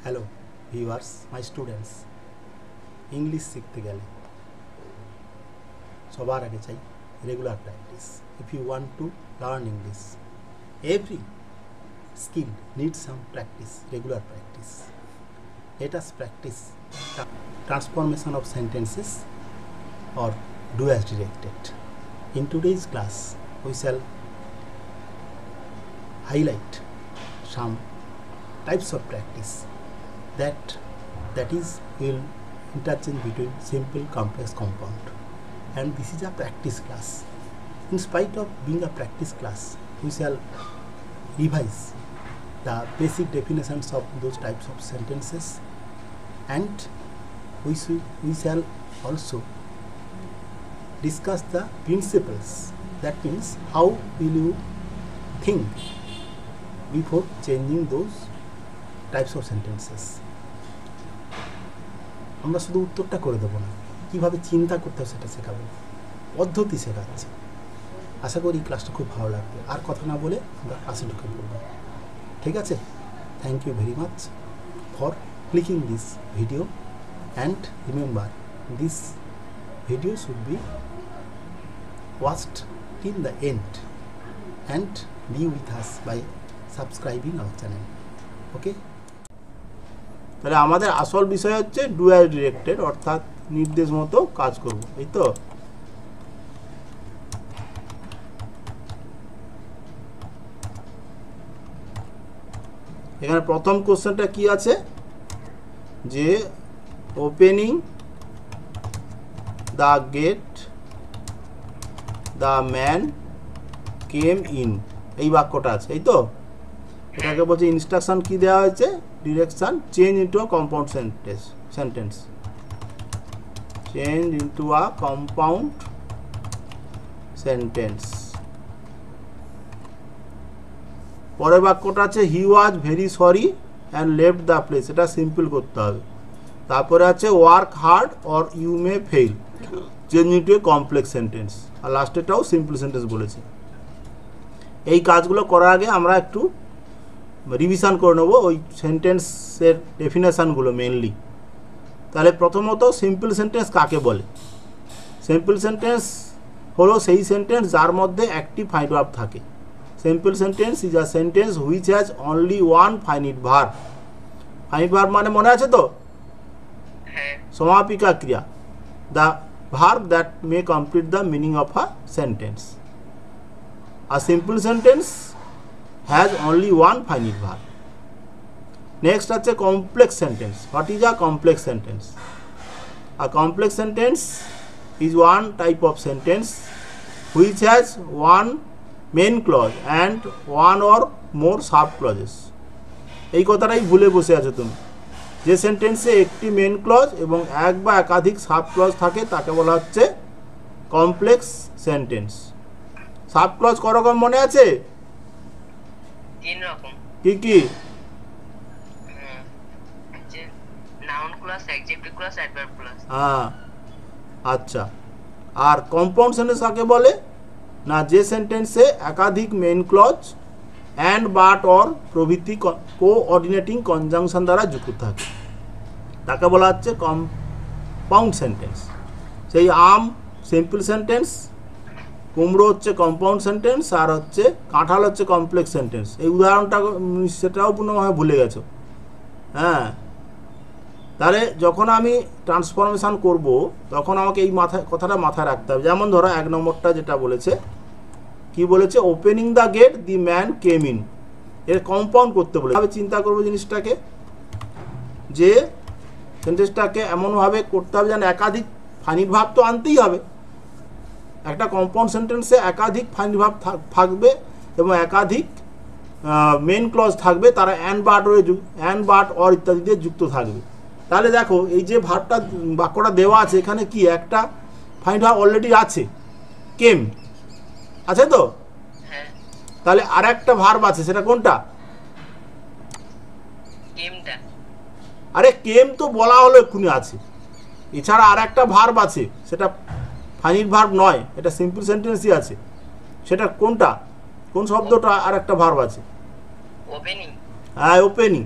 Hello viewers, my students. English শিখতে গেলে সবার আগে চাই regular practice. If you want to learn English, every skill needs some practice, regular practice. Let us practice transformation of sentences or do as directed. In today's class, we shall highlight some types of practice that is will interchange between simple, complex, compound. And this is a practice class. In spite of being a practice class, we shall revise the basic definitions of those types of sentences, and we shall also discuss the principles. That means how will you think before changing those types of sentences. আমরা শুধু উত্তরটা করে দেবো না, কীভাবে চিন্তা করতে হবে সেটা শেখাবো, পদ্ধতি শেখাচ্ছি। আশা করি ক্লাসটা খুব ভালো লাগবে। আর কথা না বলে আমরা ক্লাসে ঢুকে পড়বো, ঠিক আছে? Thank you very much for clicking this video, and remember this video should be watched till the end and be with us by subscribing our channel. Okay, তাহলে আমাদের আসল বিষয় হচ্ছে ডু অ্যাজ ডিরেক্টেড, অর্থাৎ নির্দেশ মতো কাজ করব, এই তো। এখানে প্রথম কোশ্চেনটা কি আছে, যে opening the get the man came in, এই বাক্যটা আছে, এই তো। এটাকে বলছে ইনস্ট্রাকশন কি দেওয়া হয়েছে, direction change into a compound sentence change into a compound sentence. পরের বাক্যটা আছে he was very sorry and left the place, এটা সিম্পল করতে হবে। তারপরে আছে work hard or you may fail, change into a complex sentence. আর লাস্টেটাও সিম্পল সেন্টেন্স বলেছে। এই কাজগুলো করার আগে আমরা একটু রিভিশন করে নেবো ওই সেন্টেন্সের ডেফিনেশানগুলো মেনলি। তাহলে প্রথমত সিম্পল সেন্টেন্স কাকে বলে? সিম্পল সেন্টেন্স হলো সেই সেন্টেন্স যার মধ্যে একটি ফাইনাইট ভার্ব থাকে। Simple sentence is a sentence which has only one finite verb. Finite verb মানে মনে আছে তো? সমাপিকা ক্রিয়া, the verb that may complete the meaning of a sentence. A simple sentence has only one finite verb. Next আছে complex sentence. What is a complex sentence? A complex sentence is one type of sentence which has one main clause and one or more sub clauses. এই কথাটাই ভুলে বসে আছো তুমি। যে সেন্টেন্সে একটি মেন ক্লজ এবং এক বা একাধিক সাব ক্লজ থাকে তাকে বলা হচ্ছে কমপ্লেক্স সেন্টেন্স। সাব ক্লজ করকম মনে আছে? তিন রকম। কি কি? Noun clause, adjective clause, adverb clause. হ্যাঁ, আচ্ছা। আর কম্পাউন্ড সেন্টেন্স কাকে বলে? না, যে সেন্টেন্সে একাধিক main clause and but or প্রভৃতি কোঅর্ডিনেটিং কনজাংশন দ্বারা যুক্ত থাকে তাকে বলা হচ্ছে কম্পাউন্ড সেন্টেন্স। সেই আম সিম্পল সেন্টেন্স, কুমড়ো হচ্ছে কম্পাউন্ড সেন্টেন্স, আর হচ্ছে কাঁঠাল হচ্ছে কমপ্লেক্স সেন্টেন্স। এই উদাহরণটা সেটাও পুনঃভাবে ভুলে গেছো। হ্যাঁ, তাহলে যখন আমি ট্রান্সফরমেশান করব তখন আমাকে এই কথাটা মাথায় রাখতে হবে। যেমন ধরো এক নম্বরটা যেটা বলেছে, কি বলেছে, opening the gate the man came in, এর কম্পাউন্ড করতে বলে আমি চিন্তা করবো জিনিসটাকে, যে সেন্টেন্সটাকে এমনভাবে করতে হবে যেন একাধিক ফাইনাইট ভার্ব তো আনতেই হবে। একটা কম্পাউন্ড সেন্টেন্সে একাধিক ফাইনাইট ভার্ব থাকবে এবং একাধিক মেন ক্লজ থাকবে, তারা অ্যান্ড বাট অর ইত্যাদি দিয়ে যুক্ত থাকবে। তাহলে দেখো এই যে ভার্বটা বাক্যটা দেওয়া আছে এখানে কি একটা ফাইনাইট ভার্ব অলরেডি আছে, কেম আছে তো। তাহলে আর একটা ভার্ব আছে, সেটা কোনটা? আরে কেম তো বলা হলো এক্ষুনি আছে, এছাড়া আর একটা ভার্ব আছে, সেটা ফাইনাইট ভার্ব নয়, এটা সিম্পল সেন্টেন্সই আছে। সেটা কোনটা? কোন শব্দটা আর একটা ভার্ব আছে? ওপেনিং। হ্যাঁ, ওপেনিং।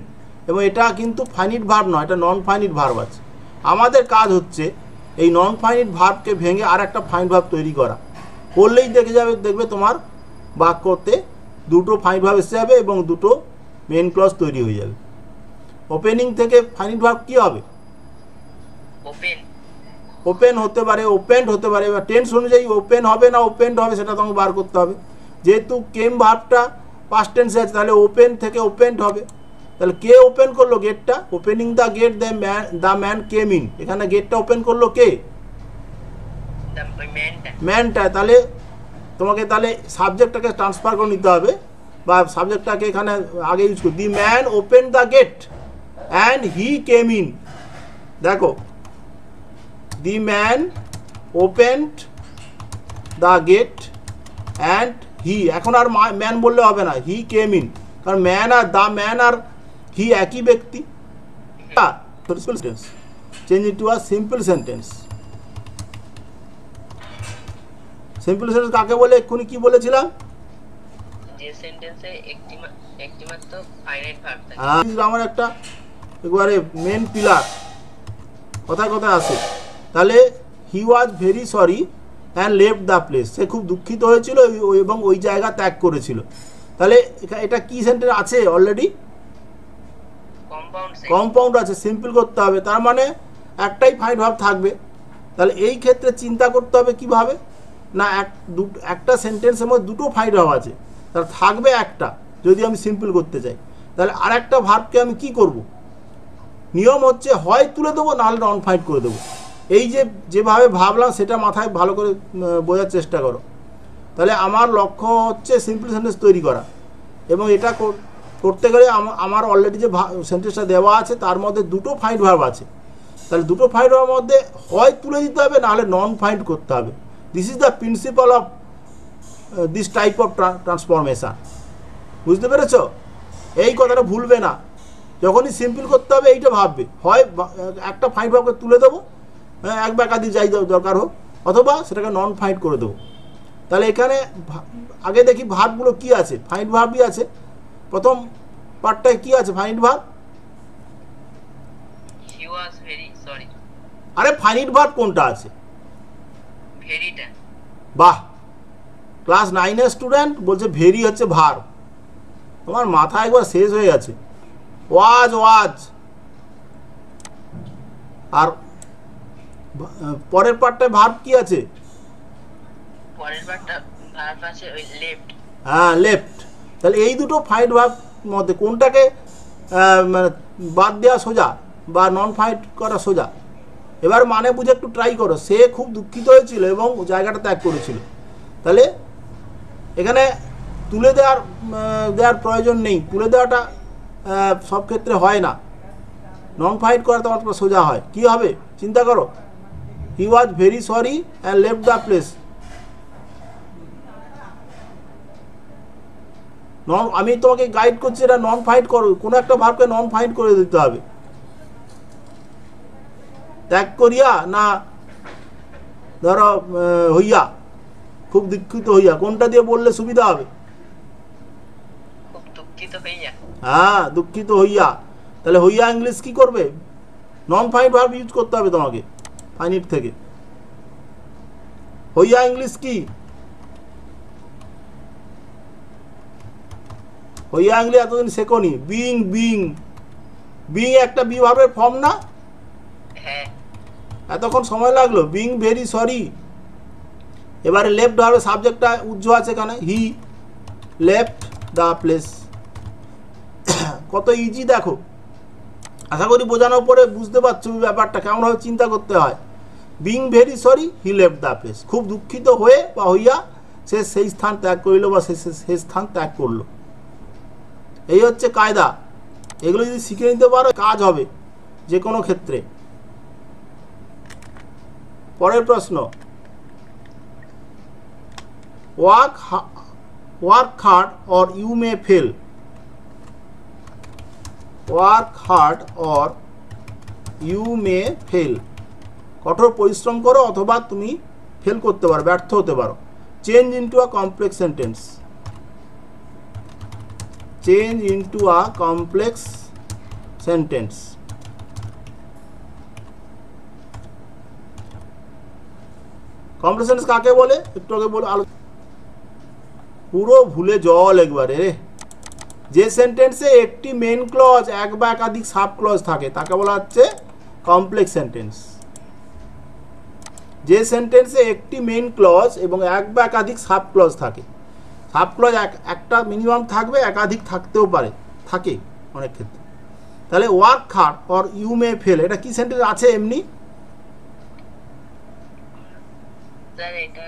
এবং এটা কিন্তু ফাইনিট ভার্ব নয়, এটা নন ফাইনিট ভার্ব আছে। আমাদের কাজ হচ্ছে এই নন ফাইনিট ভার্বকে ভেঙে আর একটা ফাইনিট ভার্ব তৈরি করা। করলেই দেখবে তোমার বাক্যতে দুটো ফাইনিট ভার্ব এসে যাবে এবং দুটো মেন ক্লজ তৈরি হয়ে যাবে। ওপেনিং থেকে ফাইনিট ভার্ব কী হবে? ওপেন হতে পারে, ওপেন্ড হতে পারে। এবার টেন্স অনুযায়ী ওপেন হবে না ওপেন্ড হবে সেটা তোমাকে বার করতে হবে। যেহেতু কেম ভার্বটা পাস্ট টেন্সে আছে তাহলে ওপেন থেকে ওপেন্ড হবে। তাহলে কে ওপেন করলো গেটটা? Opening the get the man came in. এখানে গেটটা ওপেন করলো কে? ম্যানটা। তাহলে তোমাকে তাহলে সাবজেক্টটাকে ট্রান্সফার করে নিতে হবে, বা সাবজেক্টটাকে এখানে আগে ইউজ করি। The man open the gate and he came in. দেখো, the man opened the gate and he, এখন আর ম্যান বললে হবে না, হি কেম ইন, কারণ ম্যান আর দ্য ম্যান আর হি একই ব্যক্তি। Change it to a simple sentence. Simple sentence কাকে বলে? এক্ষুনি কি বলেছিলাম? যে সেন্টেন্সে একটি মাত্র ফাইনাইট ভার্ব থাকে। আমার একটা একবারে মেন পিলার কথায় কথায় আসে। তাহলে he was very sorry and left the place. সে খুব দুঃখিত হয়েছিল এবং ওই জায়গা ত্যাগ করেছিল। তাহলে এটা কি সেন্টেন্স আছে? অলরেডি কম্পাউন্ড আছে, সিম্পল করতে হবে। তার মানে একটাই ফাইনাইট ভার্ব থাকবে। তাহলে এই ক্ষেত্রে চিন্তা করতে হবে কিভাবে না, একটা সেন্টেন্সের মধ্যে দুটো ফাইনাইট ভার্ব আছে, তার থাকবে একটা। যদি আমি সিম্পল করতে চাই তাহলে আর একটা ভার্বকে আমি কি করব? নিয়ম হচ্ছে হয় তুলে দেবো, নাহলে নন ফাইনাইট করে দেবো। এই যেভাবে ভাবলাম সেটা মাথায় ভালো করে বোঝার চেষ্টা করো। তাহলে আমার লক্ষ্য হচ্ছে সিম্পল সেন্টেন্স তৈরি করা, এবং এটা করতে গেলে আমার অলরেডি যে সেন্টেন্সটা দেওয়া আছে তার মধ্যে দুটো ফাইনাইট ভার্ব আছে। তাহলে দুটো ফাইনাইট ভার্বের মধ্যে হয় তুলে দিতে হবে, নাহলে নন ফাইনাইট করতে হবে। This is the principal of this type of transformation. বুঝতে পেরেছ? এই কথাটা ভুলবে না। যখনই সিম্পল করতে হবে এইটা ভাববে, হয় একটা ফাইনাইট ভার্বকে তুলে দেবো, এক বা একাধিক যাই দরকার হোক, অথবা সেটাকে নন ফাইনাইট করে দেবো। তাহলে এখানে আগে দেখি ভার্বগুলো কি আছে। ফাইনাইট ভার্বই আছে। প্রথম পার্টটায় কি আছে? Finite verb. He was very sorry. আরে ফাইনাইট ভার্ব কোনটা আছে? ভেরিটা। বাহ, ক্লাস 9-এর স্টুডেন্ট বলছে ভেরি হচ্ছে ভার্ব। তোমার মাথা একবার শেষ হয়ে গেছে। ওয়াজ। আর পরের পার্টটায় ভার্ব কি আছে? পরের পার্টটা ভার্ব আছে ওই লেফট। হ্যাঁ, লেফট। তাহলে এই দুটো ফাইনাইট ভার্ব মধ্যে কোনটাকে মানে বাদ দেওয়া সোজা বা নন ফাইনাইট করা সোজা? এবার মানে বুঝে একটু ট্রাই করো। সে খুব দুঃখিত হয়েছিল এবং জায়গাটা ত্যাগ করেছিল। তাহলে এখানে তুলে দেওয়ার প্রয়োজন নেই। তুলে দেওয়াটা সব ক্ষেত্রে হয় না। নন ফাইনাইট করা তোমার সোজা হয়। কি হবে চিন্তা করো? He was very sorry and left the place. আমি তোমাকে গাইড করছি, এটা নন ফাইনাইট করো। কোনো একটা ভার্বকে নন ফাইনাইট করে দিতে হবে। ত্যাগ করিয়া না ধরো হইয়া, খুব দুঃখিত হইয়া, কোনটা দিয়ে বললে সুবিধা হবে? খুব দুঃখিত হইয়া। হ্যাঁ, দুঃখিত হইয়া। তাহলে হইয়া ইংলিশ কি করবে? নন ফাইনাইট ভার্ব ইউজ করতে হবে তোমাকে ফাইনাইট থেকে। হইয়া ইংলিশ কি? হইয়া ইংলিশ এতদিন শেখনি। বিং একটা বি ভার্বের ফর্ম না? হ্যাঁ। এতক্ষণ সময় লাগলো। Being very sorry. এবারে লেফট ভার্বের সাবজেক্টটা উজ্জ্ব আছে এখানে, হি লেফট দ্য প্লেস। কত ইজি দেখো। আশা করি বোঝানোর পরে বুঝতে পারছো ব্যাপারটা কেমনভাবে চিন্তা করতে হয়। Being very sorry, he left the place. খুব দুঃখিত হয়ে বা হইয়া সে সেই স্থান ত্যাগ করিল বা সেই স্থান ত্যাগ করলো। এই হচ্ছে কায়দা। এগুলো যদি শিখে নিতে পারো কাজ হবে যে কোনো ক্ষেত্রে। পরের প্রশ্ন, work hard or you may fail. Work hard or you may fail. কঠোর পরিশ্রম করো অথবা তুমি ফেল করতে পারো, ব্যর্থ হতে পারো। চেঞ্জ ইন্টু আ কমপ্লেক্স সেন্টেন্স। চেঞ্জ ইন্টু আ কমপ্লেক্স সেন্টেন্স। কমপ্লেক্স সেন্টেন্স কাকে বলে একটু আগে বলে পুরো ভুলে জল একবারে রে। যে সেন্টেন্সে একটি মেন ক্লজ এক বা একাধিক সাব ক্লজ থাকে তাকে বলা হচ্ছে কমপ্লেক্স সেন্টেন্স। যে সেন্টেন্সে একটি মেন ক্লজ এবং এক বা একাধিক সাব ক্লজ থাকে, সাব ক্লজ একটা মিনিমাম থাকবে, একাধিক থাকতেও পারে, থাকে অনেক ক্ষেত্রে। তাহলে work hard or you may fail, এটা কি সেন্টেন্স আছে এমনি? স্যার এটা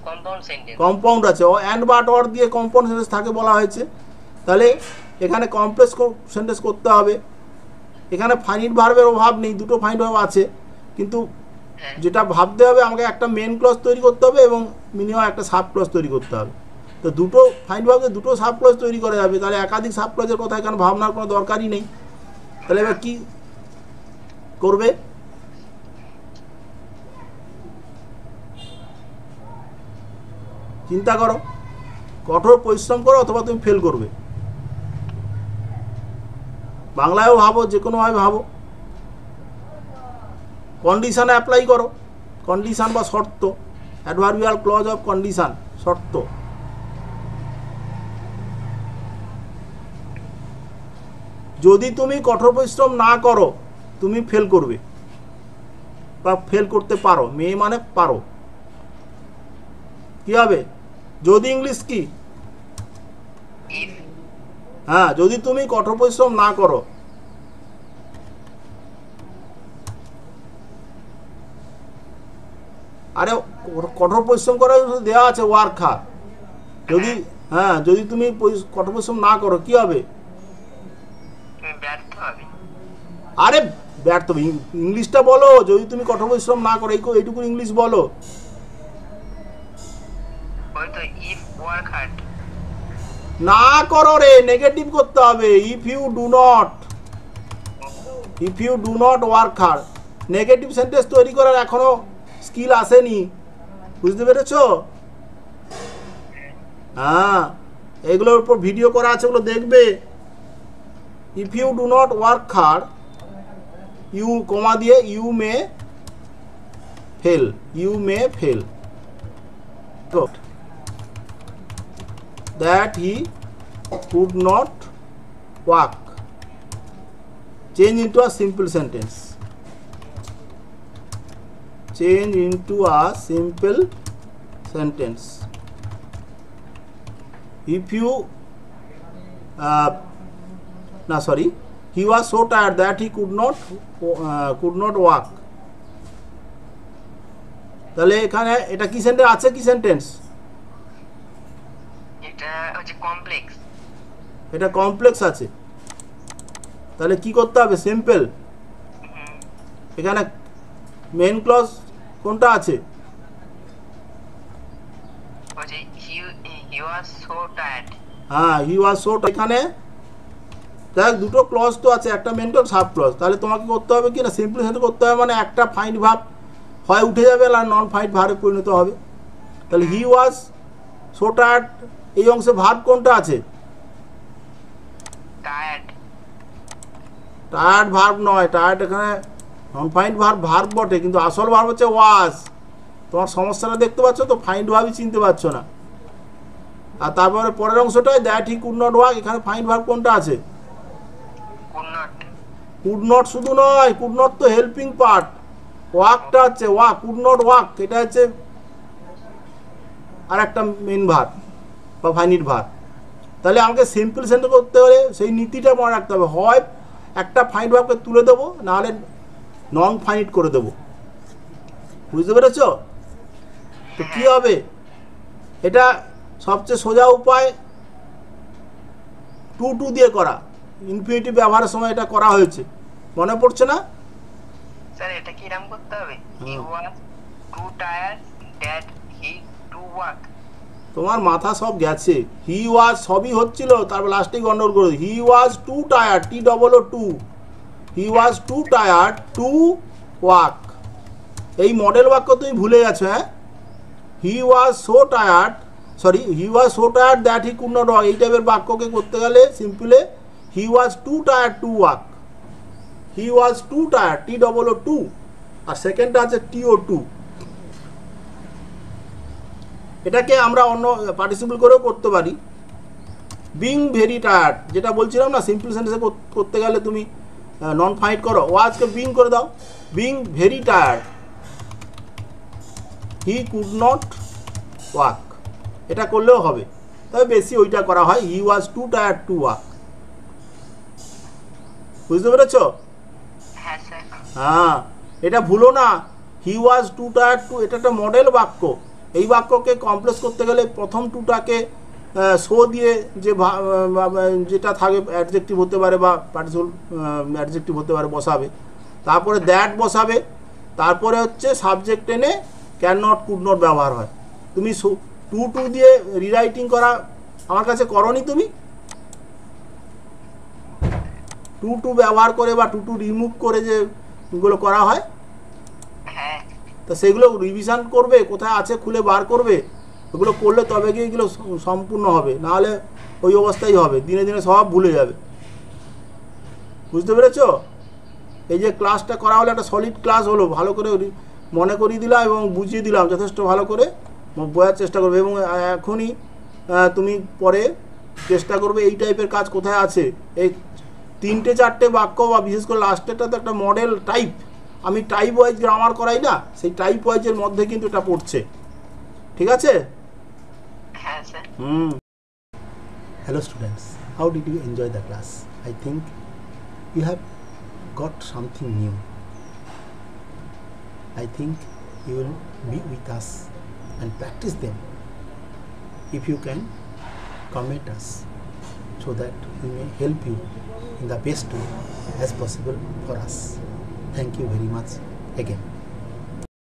কম্পাউন্ড সেন্টেন্স। কম্পাউন্ড আছে, ও অ্যান্ড বাট অর দিয়ে কম্পাউন্ড সেন্টেন্স থাকে বলা হয়েছে। তাহলে এখানে কমপ্লেক্স সেন্টেন্স করতে হবে। এখানে ফাইনিট ভার্বের অভাব নেই, দুটো ফাইনিট ভার্ব আছে, কিন্তু যেটা ভাবতে হবে আমাকে একটা মেন ক্লজ তৈরি করতে হবে এবং মিনিমাম একটা সাব ক্লজ তৈরি করতে হবে। তো দুটো ফাইনিট ভার্বে দুটো সাব ক্লজ তৈরি করা যাবে, তাহলে একাধিক সাব ক্লজের কথা এখানে ভাবনার কোনো দরকারই নেই। তাহলে এবার কি করবে? চিন্তা করো, কঠোর পরিশ্রম করো অথবা তুমি ফেল করবে। বাংলায়ও ভাবো, যে কোনোভাবে ভাবো। কন্ডিশানে অ্যাপ্লাই করো, কন্ডিশান বা শর্ত, অ্যাডভার্বিয়াল ক্লজ অফ কন্ডিশান, শর্ত। যদি তুমি কঠোর পরিশ্রম না করো তুমি ফেল করবে বা ফেল করতে পারো, মেয়ে মানে পারো। কি হবে? যদি ইংলিশ কি? হ্যাঁ, যদি তুমি কঠোর পরিশ্রম না করো। আরে কঠোর পরিশ্রম করার দেওয়া আছে ওয়ার্ক হার্ড। যদি হ্যাঁ, যদি তুমি কঠোর পরিশ্রম না করো কি হবে? আরে ব্যর্থ। ইংলিশটা বলো, যদি তুমি কঠোর পরিশ্রম না করো, এইটুকু ইংলিশ বলো। না করো রে, নেগেটিভ করতে হবে। If you do not work hard. Negative sentence তৈরি করার এখনো স্কিল আসেনি, বুঝতে পেরেছো? হ্যাঁ, এগুলোর উপর ভিডিও করা আছে, ওগুলো দেখবে। If you do not work hard, you comma দিয়ে you may fail, you may fail. That he could not walk. Change into a simple sentence. Change into a simple sentence. If you he was so tired that he could not walk. তাহলে এখানে এটা কি sentence আছে? কি sentence? এটা complex আছে। তাহলে কি করতে হবে? সিম্পল। এখানে মেন ক্লজ কোনটা আছে? হ্যাঁ, হি ওয়াজ সো টায়ার্ড। এখানে দেখ দুটো ক্লজ তো আছে, একটা মেন ক্লজ, সাব ক্লজ। তাহলে তোমাকে করতে হবে কি না, সিম্পল সেন্টেন্স করতে হবে, মানে একটা ফাইন্ড ভার্ব হয় উঠে যাবে আর নন ফাইন্ড ভার্বে পরিণত হবে। তাহলে হি ওয়াজ সো টায়ার্ড, এই অংশে ভার্ব কোনটা আছে? টায়ার্ড ভার্ব নয়, টায়ার্ড এখানে নন ফাইন্ড ভার্ব বটে, কিন্তু আসল ভার্ব হচ্ছে ওয়াজ। তোমার সমস্যাটা দেখতে পাচ্ছ তো, ফাইন্ড ভার্বই চিনতে পারছো না। আর তারপরে পরের অংশটায় that he could not walk, এখানে ফাইন্ড ভার্ব কোনটা আছে? কুড নট শুধু নয়, কুড নট তো হেল্পিং পার্ট, ওয়াকটা হচ্ছে ওয়াক, কুড নট ওয়াক এটা হচ্ছে আর একটা মেন ভার্ব বা ফাইনিট ভার্ব। তাহলে আমাকে সিম্পল সেন্টেন্স করতে হলে সেই নীতিটা মনে রাখতে হবে, হয় একটা ফাইনিট ভার্বকে তুলে দেবো, নাহলে নন ফাইনিট করে দেবো। বুঝতে পেরেছ? তো কী হবে? এটা সবচেয়ে সোজা উপায় টু দিয়ে করা। ইনফিনিটিভ ব্যবহারের সময় এটা করা হয়েছে, মনে পড়ছে না? স্যার এটা কি নাম করতে হবে? He was too tired that he to walk. তোমার মাথা সব গেছে। হি ওয়াজ সবই হচ্ছিল, তারপর লাস্টে গন্ডগোল করে। He was too tired, T-O-O-2, he was too tired to walk. এই মডেল বাক্য তুমি ভুলে গেছো। হ্যাঁ, he was so tired that he could not walk, এই টাইপের বাক্যকে করতে গেলে সিম্পলে he was too tired to walk, he was too tired, T double O too, আর সেকেন্ডটা আছে টিও টু। এটাকে আমরা অন্য পার্টিসিপল করেও করতে পারি। বিং ভেরি টায়ার্ড, যেটা বলছিলাম না সিম্পল সেন্টেন্সে করতে গেলে তুমি নন ফাইট করো, ওয়াজকে বিং করে দাও, being very tired he could not walk, এটা করলেও হবে, তবে বেশি ওইটা করা হয়, হি was too tired to walk. বুঝতে পেরেছ? হ্যাঁ স্যার। হ্যাঁ, এটা ভুলো না, হি ওয়াজ টু টায়ার্ড টু, এটা একটা মডেল বাক্য। এই বাক্যকে কমপ্লেক্স করতে গেলে প্রথম টুটাকে শো দিয়ে যে যেটা থাকে অ্যাডজেক্টিভ হতে পারে বা পার্টিসিপল অ্যাডজেক্টিভ হতে পারে বসাবে, তারপরে দ্যাট বসাবে, তারপরে হচ্ছে সাবজেক্ট এনে ক্যান নট কুড নট ব্যবহার হয়। তুমি টু টু দিয়ে রিরাইটিং করা আমার কাছে করনি তুমি? টু টু ব্যবহার করে বা টু টু রিমুভ করে যে এগুলো করা হয়, হ্যাঁ তা সেগুলো রিভিশন করবে, কোথায় আছে খুলে বার করবে, ওগুলো করলে তবে গিয়ে এগুলো সম্পূর্ণ হবে, নাহলে ওই অবস্থাই হবে, দিনে দিনে সব ভুলে যাবে। বুঝতে পেরেছ? এই যে ক্লাসটা করা হলো একটা সলিড ক্লাস হলো, ভালো করে মনে করিয়ে দিলাম এবং বুঝিয়ে দিলাম, যথেষ্ট ভালো করে বোঝার চেষ্টা করবে। এবং এখনই তুমি পরে চেষ্টা করবে এই টাইপের কাজ কোথায় আছে। এই 3-4টে বাক্য বা বিশেষ করে লাস্টেরটা তো একটা মডেল টাইপ, আমি টাইপ ওয়াইজ গ্রামার করাই না, সেই টাইপ ওয়াইজের মধ্যে কিন্তু এটা পড়ছে, ঠিক আছে? হ্যাঁ sir. Hello students, how did you enjoy the class? I think you have got something new. I think you will be with us and practice them. If you can, comment us so that we may help you in the best way as possible for us. Thank you very much again.